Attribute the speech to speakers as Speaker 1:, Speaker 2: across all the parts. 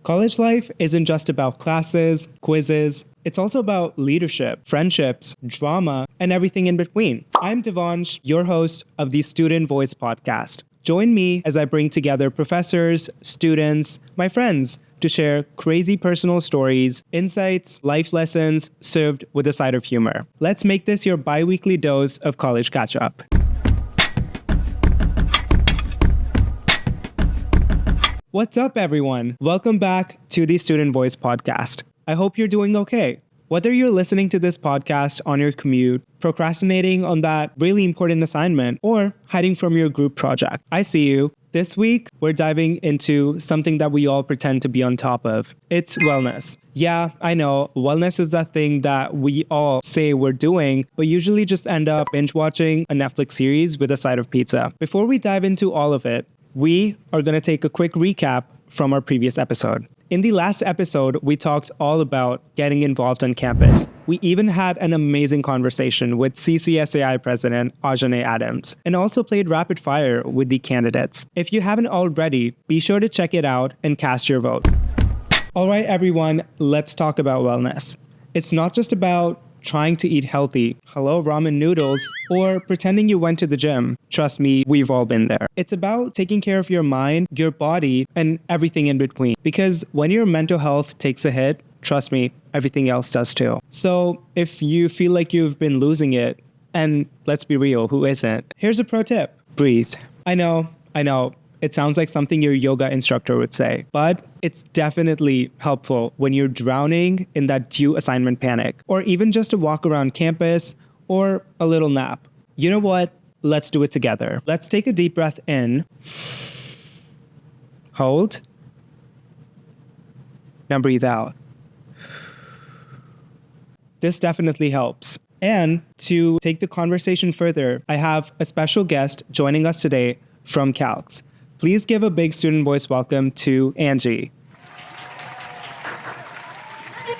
Speaker 1: College life isn't just about classes, quizzes. It's also about leadership, friendships, drama, and everything in between. I'm Devansh, your host of the Student Voice podcast. Join me as I bring together professors, students, my friends, to share crazy personal stories, insights, life lessons, served with a side of humor. Let's make this your bi-weekly dose of college catch-up. What's up, everyone? Welcome back to the Student Voice podcast. I hope you're doing okay. Whether you're listening to this podcast on your commute, procrastinating on that really important assignment, or hiding from your group project, I see you. This week, we're diving into something that we all pretend to be on top of. It's wellness. Yeah, I know, wellness is that thing that we all say we're doing, but usually just end up binge watching a Netflix series with a side of pizza. Before we dive into all of it, we are going to take a quick recap from our previous episode. In the last episode, we talked all about getting involved on campus. We even had an amazing conversation with CCSAI President Ajane Adams, and also played rapid fire with the candidates. If you haven't already, be sure to check it out and cast your vote. All right, everyone, let's talk about wellness. It's not just about trying to eat healthy, hello ramen noodles, or pretending you went to the gym. Trust me, we've all been there. It's about taking care of your mind, your body, and everything in between. Because when your mental health takes a hit, trust me, everything else does too. So if you feel like you've been losing it, and let's be real, who isn't? Here's a pro tip. Breathe. I know. It sounds like something your yoga instructor would say, but it's definitely helpful when you're drowning in that due assignment panic, or even just a walk around campus or a little nap. You know what? Let's do it together. Let's take a deep breath in. Hold. Now breathe out. This definitely helps. And to take the conversation further, I have a special guest joining us today from CALCS. Please give a big Student Voice welcome to Angie.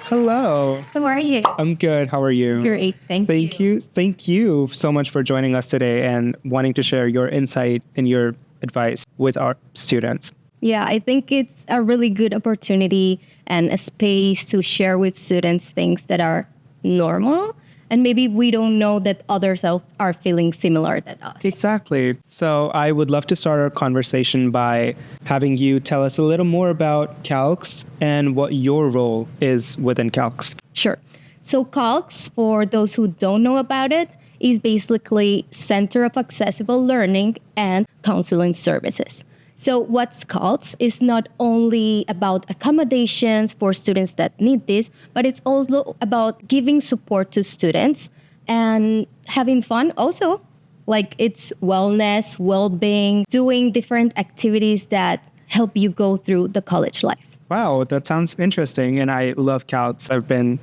Speaker 1: Hello.
Speaker 2: How are you?
Speaker 1: I'm good. How are you?
Speaker 2: Great. Thank you.
Speaker 1: Thank you so much for joining us today and wanting to share your insight and your advice with our students.
Speaker 2: Yeah, I think it's a really good opportunity and a space to share with students things that are normal. And maybe we don't know that others are feeling similar to us.
Speaker 1: Exactly. So I would love to start our conversation by having you tell us a little more about CALCS and what your role is within CALCS.
Speaker 2: Sure. So CALCS, for those who don't know about it, is basically Center of Accessible Learning and Counseling Services. So what's CALCS is not only about accommodations for students that need this, but it's also about giving support to students and having fun also. Like it's wellness, well-being, doing different activities that help you go through the college life.
Speaker 1: Wow, that sounds interesting. And I love CALCS. I've been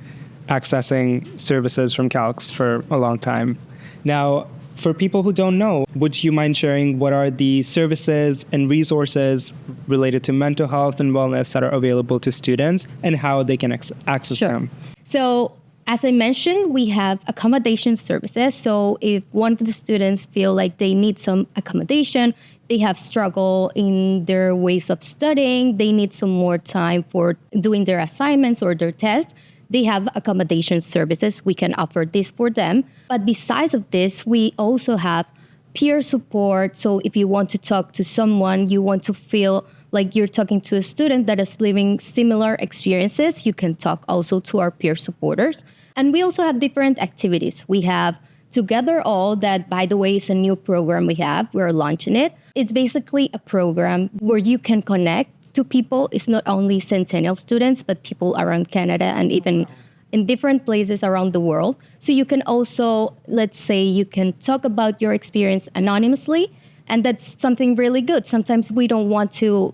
Speaker 1: accessing services from CALCS for a long time. Now, for people who don't know, would you mind sharing what are the services and resources related to mental health and wellness that are available to students and how they can access them?
Speaker 2: So as I mentioned, we have accommodation services. So if one of the students feel like they need some accommodation, they have struggle in their ways of studying, they need some more time for doing their assignments or their tests, they have accommodation services. We can offer this for them. But besides of this, we also have peer support. So if you want to talk to someone, you want to feel like you're talking to a student that is living similar experiences, you can talk also to our peer supporters. And we also have different activities. We have Together All, that, by the way, is a new program we have. We're launching it. It's basically a program where you can connect to people. It's not only Centennial students, but people around Canada and even in different places around the world. So you can also, let's say, you can talk about your experience anonymously, and that's something really good. Sometimes we don't want to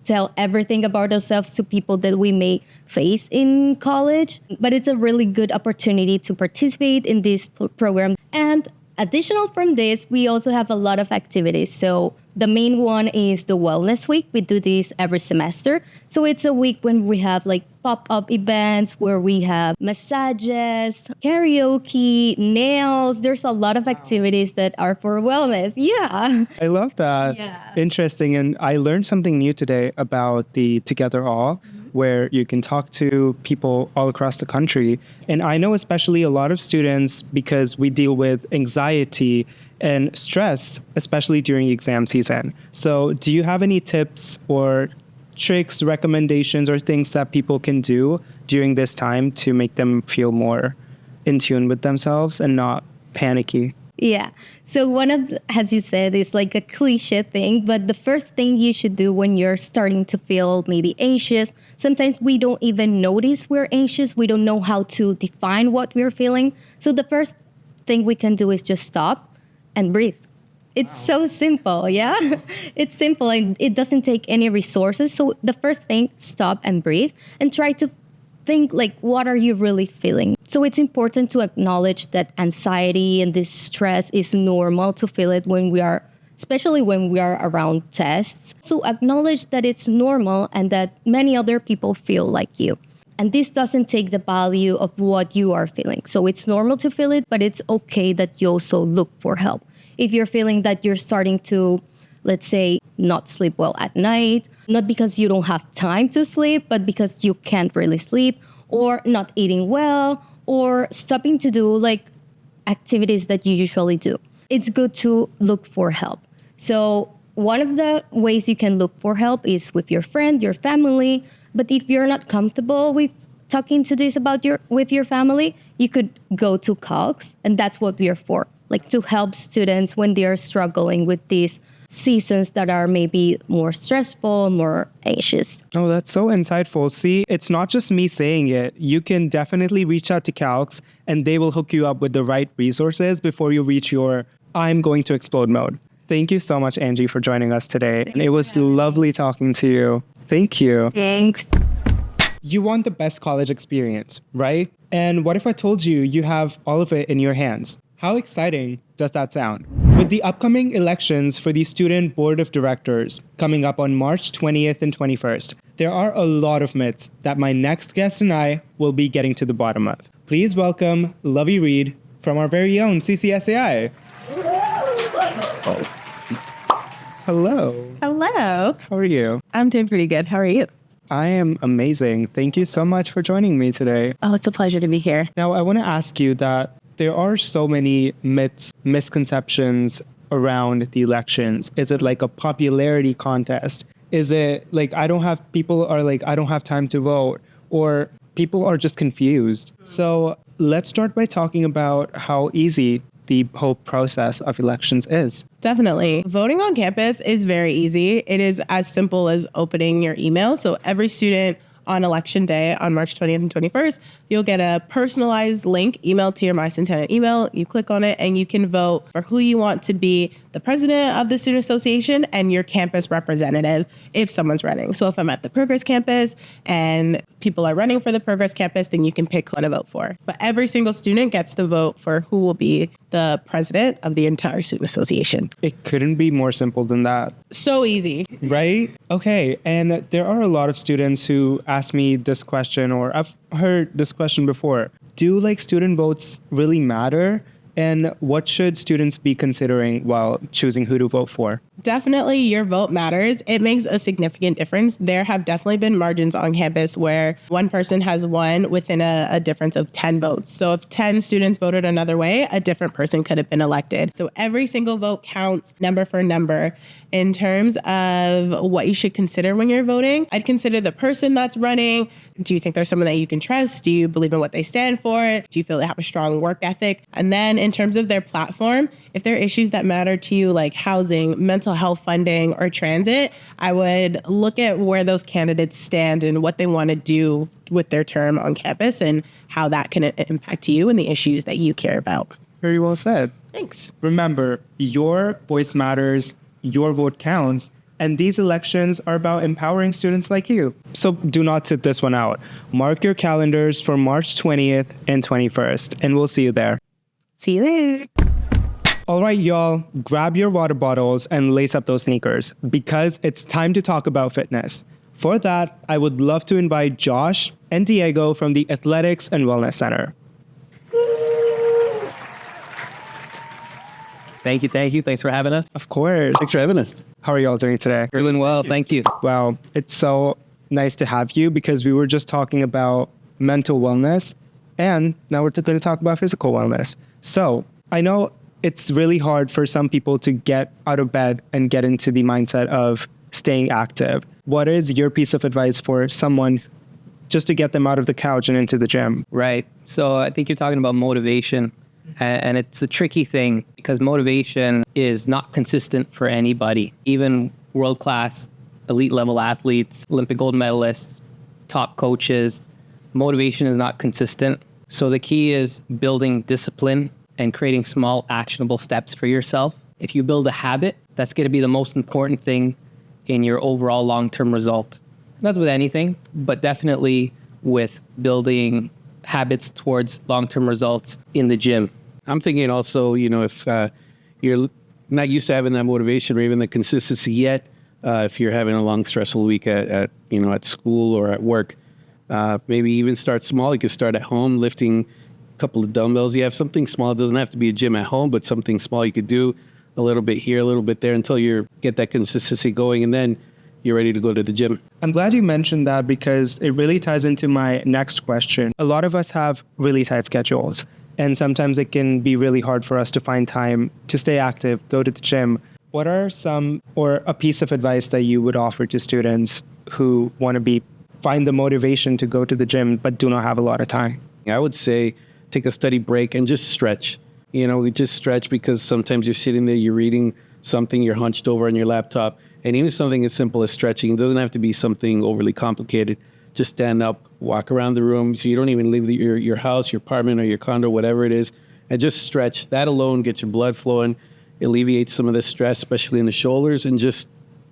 Speaker 2: tell everything about ourselves to people that we may face in college, but it's a really good opportunity to participate in this program. And additional from this, we also have a lot of activities. So the main one is the Wellness Week. We do this every semester. So it's a week when we have pop-up events where we have massages, karaoke, nails. There's a lot of activities that are for wellness. Yeah.
Speaker 1: I love that.
Speaker 2: Yeah.
Speaker 1: Interesting. And I learned something new today about the Together All, where you can talk to people all across the country. And I know especially a lot of students, because we deal with anxiety and stress, especially during exam season. So do you have any tips or tricks, recommendations, or things that people can do during this time to make them feel more in tune with themselves and not panicky?
Speaker 2: Yeah. So one of, as you said, is like a cliche thing, but the first thing you should do when you're starting to feel maybe anxious, sometimes we don't even notice we're anxious. We don't know how to define what we're feeling. So the first thing we can do is just stop and breathe. It's so simple, yeah? It's simple and it doesn't take any resources. So the first thing, stop and breathe and try to think like, what are you really feeling? So it's important to acknowledge that anxiety and this stress is normal to feel it when we are, especially when we are around tests. So acknowledge that it's normal and that many other people feel like you. And this doesn't take the value of what you are feeling. So it's normal to feel it, but it's okay that you also look for help. If you're feeling that you're starting to, let's say, not sleep well at night, not because you don't have time to sleep, but because you can't really sleep, or not eating well, or stopping to do like activities that you usually do, it's good to look for help. So one of the ways you can look for help is with your friend, your family. But if you're not comfortable with talking to this about with your family, you could go to CALCS, and that's what we're for, like to help students when they are struggling with these seasons that are maybe more stressful, more anxious.
Speaker 1: Oh, that's so insightful. See, it's not just me saying it. You can definitely reach out to CALCS and they will hook you up with the right resources before you reach your I'm going to explode mode. Thank you so much, Angie, for joining us today. And it was lovely talking to you. Thank you.
Speaker 2: Thanks.
Speaker 1: You want the best college experience, right? And what if I told you you have all of it in your hands? How exciting does that sound? With the upcoming elections for the Student Board of Directors coming up on March 20th and 21st, there are a lot of myths that my next guest and I will be getting to the bottom of. Please welcome Lovey Reed from our very own CCSAI. Oh. Hello.
Speaker 3: Hello.
Speaker 1: How are you?
Speaker 3: I'm doing pretty good. How are you?
Speaker 1: I am amazing. Thank you so much for joining me today.
Speaker 3: Oh, it's a pleasure to be here.
Speaker 1: Now, I want to ask you that there are so many myths, misconceptions around the elections. Is it like a popularity contest? Is it like people are like, I don't have time to vote, or people are just confused? So let's start by talking about how easy the whole process of elections is.
Speaker 3: Definitely. Voting on campus is very easy. It is as simple as opening your email. So every student on election day on March 20th and 21st, you'll get a personalized link emailed to your Centennial email. You click on it and you can vote for who you want to be the president of the student association and your campus representative if someone's running. So if I'm at the Progress campus and people are running for the Progress campus, then you can pick who to vote for. But every single student gets to vote for who will be the president of the entire student association.
Speaker 1: It couldn't be more simple than that.
Speaker 3: So easy.
Speaker 1: Right? Okay. And there are a lot of students who ask me this question, or I've heard this question before. Do like student votes really matter? And what should students be considering while choosing who to vote for?
Speaker 3: Definitely your vote matters. It makes a significant difference. There have definitely been margins on campus where one person has won within a difference of 10 votes. So if 10 students voted another way, a different person could have been elected. So every single vote counts number for number. In terms of what you should consider when you're voting, I'd consider the person that's running. Do you think there's someone that you can trust? Do you believe in what they stand for? Do you feel they have a strong work ethic? And then in terms of their platform, if there are issues that matter to you like housing, mental health funding, or transit, I would look at where those candidates stand and what they want to do with their term on campus and how that can impact you and the issues that you care about.
Speaker 1: Very well said.
Speaker 3: Thanks.
Speaker 1: Remember, your voice matters, your vote counts, and these elections are about empowering students like you. So do not sit this one out. Mark your calendars for March 20th and 21st, and we'll see you there.
Speaker 3: See you there.
Speaker 1: All right, y'all, grab your water bottles and lace up those sneakers because it's time to talk about fitness. For that, I would love to invite Josh and Diego from the Athletics and Wellness Center.
Speaker 4: Thank you. Thanks for having us.
Speaker 1: Of course.
Speaker 5: Thanks for having us.
Speaker 1: How are you all doing today?
Speaker 4: Doing well, thank you.
Speaker 1: Well, it's so nice to have you because we were just talking about mental wellness, and now we're going to talk about physical wellness. So I know it's really hard for some people to get out of bed and get into the mindset of staying active. What is your piece of advice for someone just to get them out of the couch and into the gym?
Speaker 4: Right. So I think you're talking about motivation, and it's a tricky thing because motivation is not consistent for anybody. Even world-class, elite-level athletes, Olympic gold medalists, top coaches, motivation is not consistent. So the key is building discipline and creating small actionable steps for yourself. If you build a habit, that's going to be the most important thing in your overall long-term result. That's with anything, but definitely with building habits towards long-term results in the gym.
Speaker 5: I'm thinking also, if you're not used to having that motivation or even the consistency yet, if you're having a long, stressful week at school or at work, maybe even start small. You can start at home, lifting a couple of dumbbells. You have something small. It doesn't have to be a gym at home, but something small you could do a little bit here, a little bit there until you get that consistency going, and then you're ready to go to the gym.
Speaker 1: I'm glad you mentioned that because it really ties into my next question. A lot of us have really tight schedules, and sometimes it can be really hard for us to find time to stay active, go to the gym. What are a piece of advice that you would offer to students who want to find the motivation to go to the gym but do not have a lot of time?
Speaker 5: I would say take a study break and just stretch. We just stretch because sometimes you're sitting there, you're reading something, you're hunched over on your laptop, and even something as simple as stretching, it doesn't have to be something overly complicated. Just stand up, walk around the room, so you don't even leave your house, your apartment, or your condo, whatever it is, and just stretch. That alone gets your blood flowing, alleviates some of the stress, especially in the shoulders, and just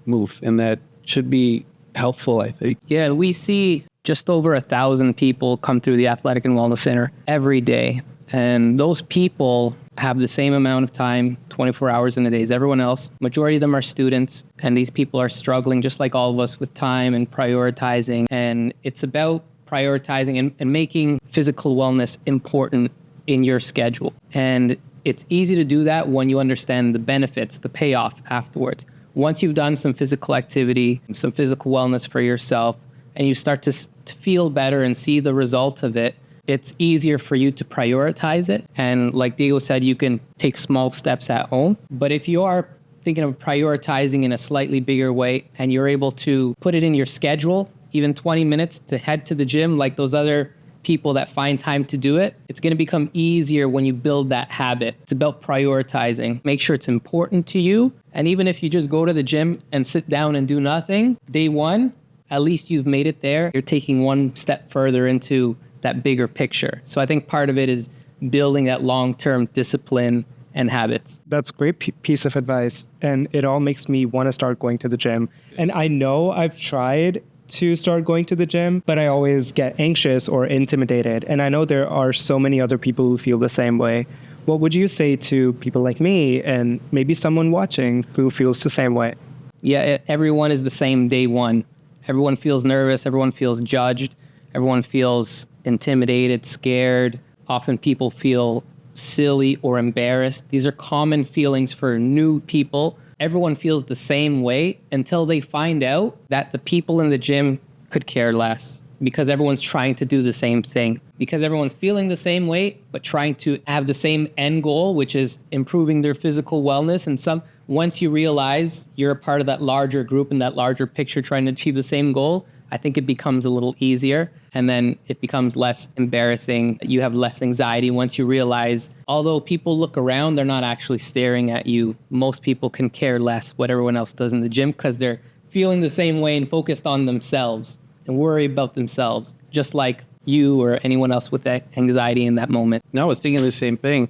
Speaker 5: move. And that should be helpful, I think.
Speaker 4: Yeah, we see just over 1,000 people come through the Athletic and Wellness Center every day. And those people have the same amount of time, 24 hours in a day as everyone else. Majority of them are students, and these people are struggling just like all of us with time and prioritizing. And it's about prioritizing and making physical wellness important in your schedule. And it's easy to do that when you understand the benefits, the payoff afterwards. Once you've done some physical activity, some physical wellness for yourself, and you start to feel better and see the result of it, it's easier for you to prioritize it. And like Diego said, you can take small steps at home. But if you are thinking of prioritizing in a slightly bigger way and you're able to put it in your schedule, even 20 minutes to head to the gym like those other people that find time to do it, it's going to become easier when you build that habit. It's about prioritizing. Make sure it's important to you. And even if you just go to the gym and sit down and do nothing, day one, at least you've made it there. You're taking one step further into that bigger picture. So I think part of it is building that long-term discipline and habits.
Speaker 1: That's a great piece of advice. And it all makes me want to start going to the gym. And I know I've tried to start going to the gym, but I always get anxious or intimidated. And I know there are so many other people who feel the same way. What would you say to people like me and maybe someone watching who feels the same way?
Speaker 4: Yeah, everyone is the same day one. Everyone feels nervous. Everyone feels judged. Everyone feels intimidated, scared. Often people feel silly or embarrassed. These are common feelings for new people. Everyone feels the same way until they find out that the people in the gym could care less because everyone's trying to do the same thing. Because everyone's feeling the same way, but trying to have the same end goal, which is improving their physical wellness. And once you realize you're a part of that larger group and that larger picture trying to achieve the same goal, I think it becomes a little easier, and then it becomes less embarrassing. You have less anxiety once you realize, although people look around, they're not actually staring at you. Most people can care less what everyone else does in the gym because they're feeling the same way and focused on themselves and worry about themselves, just like you or anyone else with that anxiety in that moment.
Speaker 5: No, I was thinking the same thing.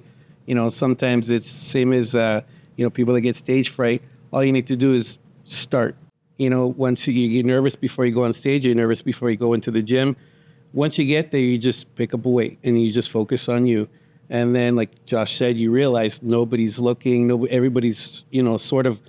Speaker 5: Sometimes it's same as, people that get stage fright. All you need to do is start. Once you're nervous before you go on stage, you're nervous before you go into the gym. Once you get there, you just pick up a weight and you just focus on you. And then, like Josh said, you realize nobody's looking. Everybody's, sort of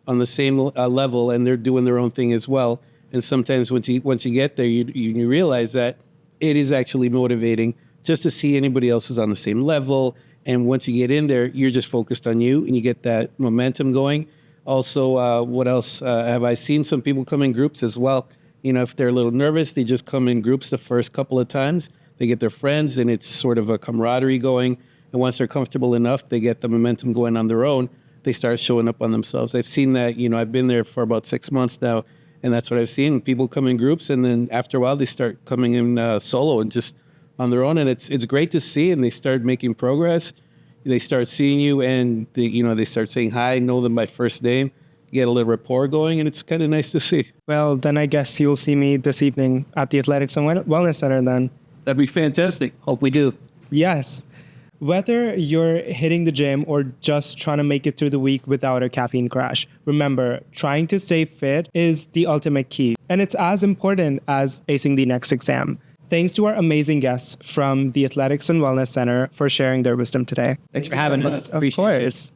Speaker 5: on the same level, and they're doing their own thing as well. And sometimes once you get there, you realize that it is actually motivating just to see anybody else who's on the same level. And once you get in there, you're just focused on you and you get that momentum going. Also, what else have I seen? Some people come in groups as well. You know, if they're a little nervous, they just come in groups the first couple of times. They get their friends and it's sort of a camaraderie going. And once they're comfortable enough, they get the momentum going on their own. They start showing up on themselves. I've seen that, you know, I've been there for about 6 months now, and that's what I've seen. People come in groups, and then after a while, they start coming in solo and just on their own. And it's great to see, and they start making progress. They start seeing you, and they start saying hi, know them by first name, get a little rapport going, and it's kind of nice to see.
Speaker 1: Well, then I guess you'll see me this evening at the Athletics and Wellness Center then.
Speaker 5: That'd be fantastic.
Speaker 4: Hope we do.
Speaker 1: Yes. Whether you're hitting the gym or just trying to make it through the week without a caffeine crash, remember, trying to stay fit is the ultimate key, and it's as important as acing the next exam. Thanks to our amazing guests from the Athletics and Wellness Center for sharing their wisdom today.
Speaker 4: Thanks for having us.
Speaker 1: Of course.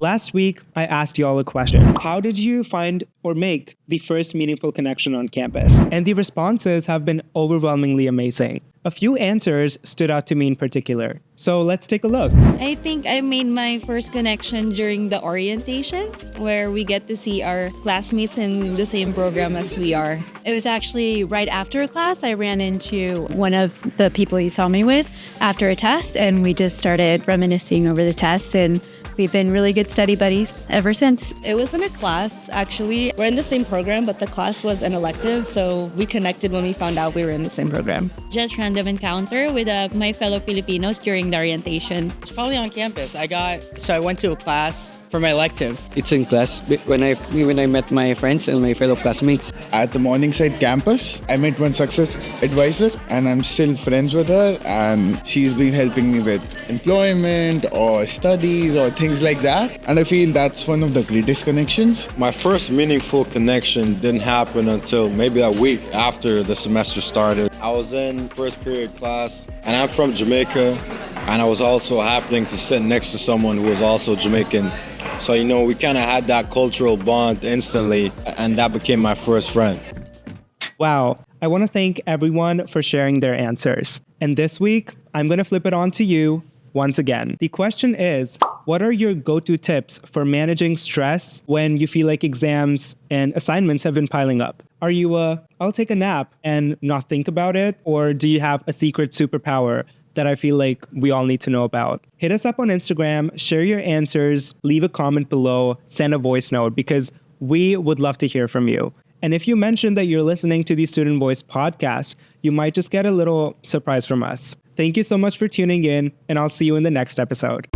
Speaker 1: Last week, I asked y'all a question. How did you find or make the first meaningful connection on campus? And the responses have been overwhelmingly amazing. A few answers stood out to me in particular. So let's take a look.
Speaker 6: I think I made my first connection during the orientation, where we get to see our classmates in the same program as we are.
Speaker 7: It was actually right after class. I ran into one of the people you saw me with after a test, and we just started reminiscing over the test, and we've been really good study buddies ever since.
Speaker 8: It wasn't a class, actually. We're in the same program, but the class was an elective, so we connected when we found out we were in the same program.
Speaker 6: Just random encounter with my fellow Filipinos during the orientation.
Speaker 9: It's probably on campus. I went to a class for my elective.
Speaker 10: It's in class when I met my friends and my fellow classmates.
Speaker 11: At the Morningside campus, I met one success advisor and I'm still friends with her, and she's been helping me with employment or studies or things like that. And I feel that's one of the greatest connections.
Speaker 12: My first meaningful connection didn't happen until maybe a week after the semester started. I was in first period class and I'm from Jamaica, and I was also happening to sit next to someone who was also Jamaican. So, we kind of had that cultural bond instantly, and that became my first friend.
Speaker 1: Wow. I want to thank everyone for sharing their answers. And this week, I'm going to flip it on to you once again. The question is, what are your go-to tips for managing stress when you feel like exams and assignments have been piling up? Are you I'll take a nap and not think about it? Or do you have a secret superpower that I feel like we all need to know about? Hit us up on Instagram, share your answers, leave a comment below, send a voice note, because we would love to hear from you. And if you mention that you're listening to the Student Voice podcast, you might just get a little surprise from us. Thank you so much for tuning in, and I'll see you in the next episode.